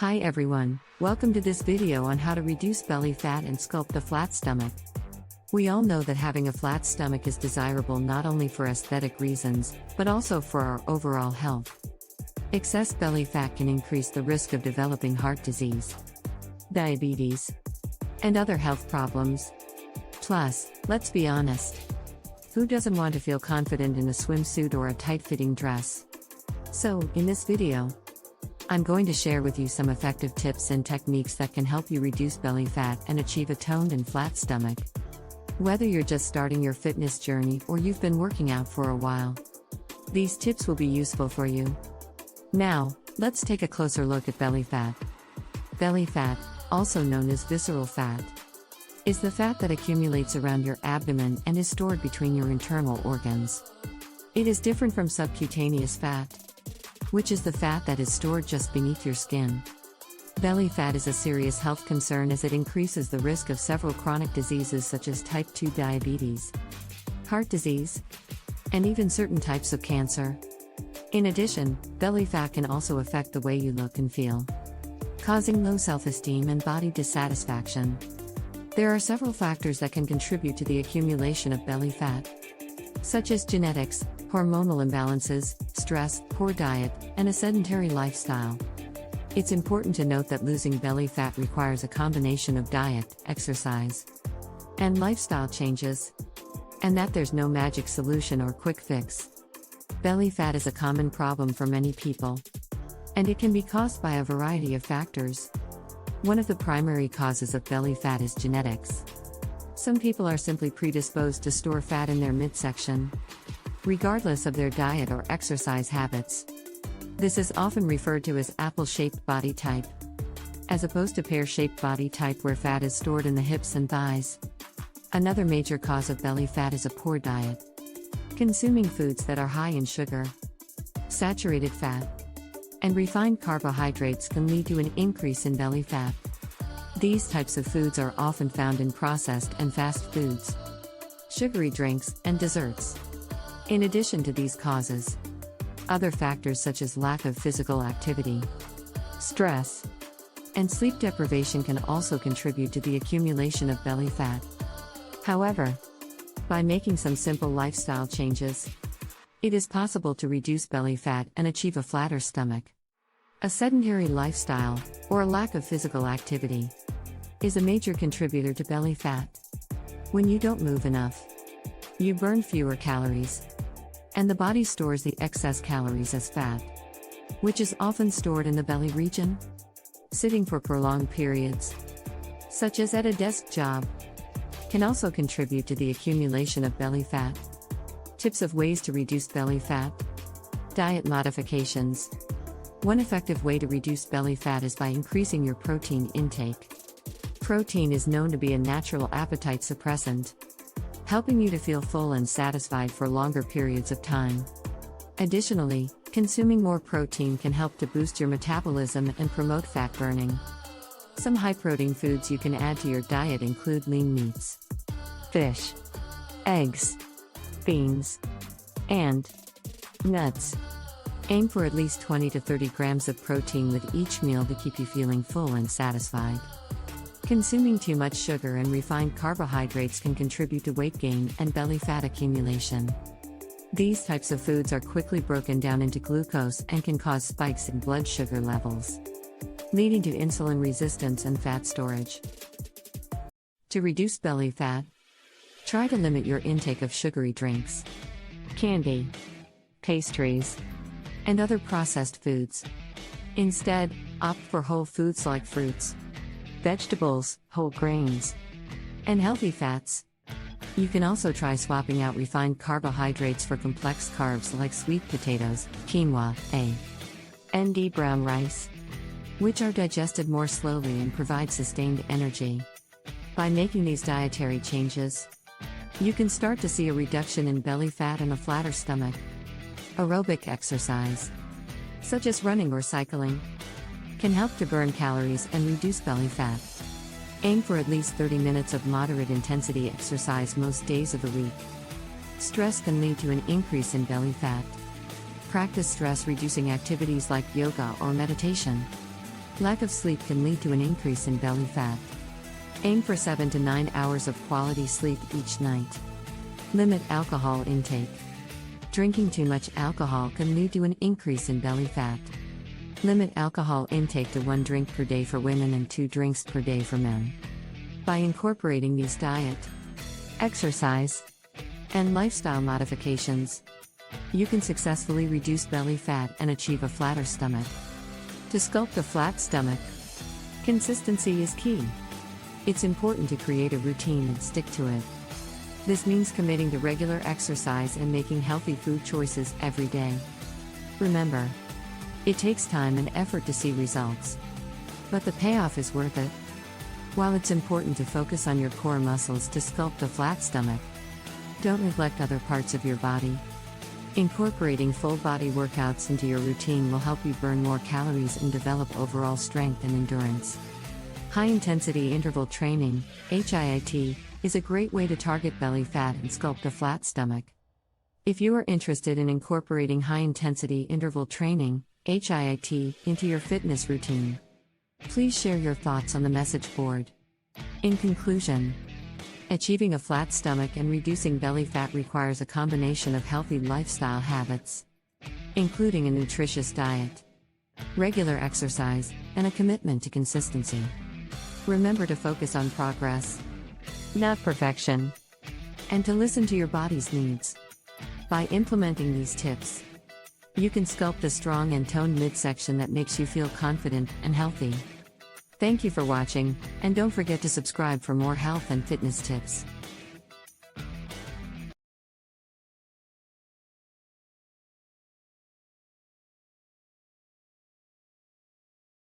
Hi everyone, welcome to this video on how to reduce belly fat and sculpt a flat stomach. We all know that having a flat stomach is desirable not only for aesthetic reasons, but also for our overall health. Excess belly fat can increase the risk of developing heart disease, diabetes, and other health problems. Plus, let's be honest, who doesn't want to feel confident in a swimsuit or a tight-fitting dress? So, in this video, I'm going to share with you some effective tips and techniques that can help you reduce belly fat and achieve a toned and flat stomach. Whether you're just starting your fitness journey or you've been working out for a while, these tips will be useful for you. Now, let's take a closer look at belly fat. Belly fat, also known as visceral fat, is the fat that accumulates around your abdomen and is stored between your internal organs. It is different from subcutaneous fat, which is the fat that is stored just beneath your skin. Belly fat is a serious health concern as it increases the risk of several chronic diseases such as type 2 diabetes, heart disease, and even certain types of cancer. In addition, belly fat can also affect the way you look and feel, causing low self-esteem and body dissatisfaction. There are several factors that can contribute to the accumulation of belly fat, such as genetics, hormonal imbalances, stress, poor diet, and a sedentary lifestyle. It's important to note that losing belly fat requires a combination of diet, exercise, and lifestyle changes, and that there's no magic solution or quick fix. Belly fat is a common problem for many people, and it can be caused by a variety of factors. One of the primary causes of belly fat is genetics. Some people are simply predisposed to store fat in their midsection, regardless of their diet or exercise habits. This is often referred to as apple-shaped body type, as opposed to pear-shaped body type where fat is stored in the hips and thighs. Another major cause of belly fat is a poor diet. Consuming foods that are high in sugar, saturated fat, and refined carbohydrates can lead to an increase in belly fat. These types of foods are often found in processed and fast foods, sugary drinks, and desserts. In addition to these causes, other factors such as lack of physical activity, stress, and sleep deprivation can also contribute to the accumulation of belly fat. However, by making some simple lifestyle changes, it is possible to reduce belly fat and achieve a flatter stomach. A sedentary lifestyle, or a lack of physical activity, is a major contributor to belly fat. When you don't move enough, you burn fewer calories, and the body stores the excess calories as fat, which is often stored in the belly region. Sitting for prolonged periods, such as at a desk job, can also contribute to the accumulation of belly fat. Tips of ways to reduce belly fat. Diet modifications. One effective way to reduce belly fat is by increasing your protein intake. Protein is known to be a natural appetite suppressant, helping you to feel full and satisfied for longer periods of time. Additionally, consuming more protein can help to boost your metabolism and promote fat burning. Some high-protein foods you can add to your diet include lean meats, fish, eggs, beans, and nuts. Aim for at least 20 to 30 grams of protein with each meal to keep you feeling full and satisfied. Consuming too much sugar and refined carbohydrates can contribute to weight gain and belly fat accumulation. These types of foods are quickly broken down into glucose and can cause spikes in blood sugar levels, leading to insulin resistance and fat storage. To reduce belly fat, try to limit your intake of sugary drinks, candy, pastries, and other processed foods. Instead, opt for whole foods like fruits, vegetables, whole grains, and healthy fats. You can also try swapping out refined carbohydrates for complex carbs like sweet potatoes, quinoa, and brown rice, which are digested more slowly and provide sustained energy. By making these dietary changes, you can start to see a reduction in belly fat and a flatter stomach. Aerobic exercise, such as running or cycling, can help to burn calories and reduce belly fat. Aim for at least 30 minutes of moderate intensity exercise most days of the week. Stress can lead to an increase in belly fat. Practice stress-reducing activities like yoga or meditation. Lack of sleep can lead to an increase in belly fat. Aim for 7 to 9 hours of quality sleep each night. Limit alcohol intake. Drinking too much alcohol can lead to an increase in belly fat. Limit alcohol intake to 1 drink per day for women and 2 drinks per day for men. By incorporating these diet, exercise, and lifestyle modifications, you can successfully reduce belly fat and achieve a flatter stomach. To sculpt a flat stomach, consistency is key. It's important to create a routine and stick to it. This means committing to regular exercise and making healthy food choices every day. Remember, it takes time and effort to see results, but the payoff is worth it. While it's important to focus on your core muscles to sculpt a flat stomach, don't neglect other parts of your body. Incorporating full body workouts into your routine will help you burn more calories and develop overall strength and endurance. High intensity interval training, HIIT, is a great way to target belly fat and sculpt a flat stomach. If you are interested in incorporating high intensity interval training, HIIT, into your fitness routine, please share your thoughts on the message board. In conclusion, achieving a flat stomach and reducing belly fat requires a combination of healthy lifestyle habits, including a nutritious diet, regular exercise, and a commitment to consistency. Remember to focus on progress, not perfection, and to listen to your body's needs. By implementing these tips, you can sculpt a strong and toned midsection that makes you feel confident and healthy. Thank you for watching, and don't forget to subscribe for more health and fitness tips.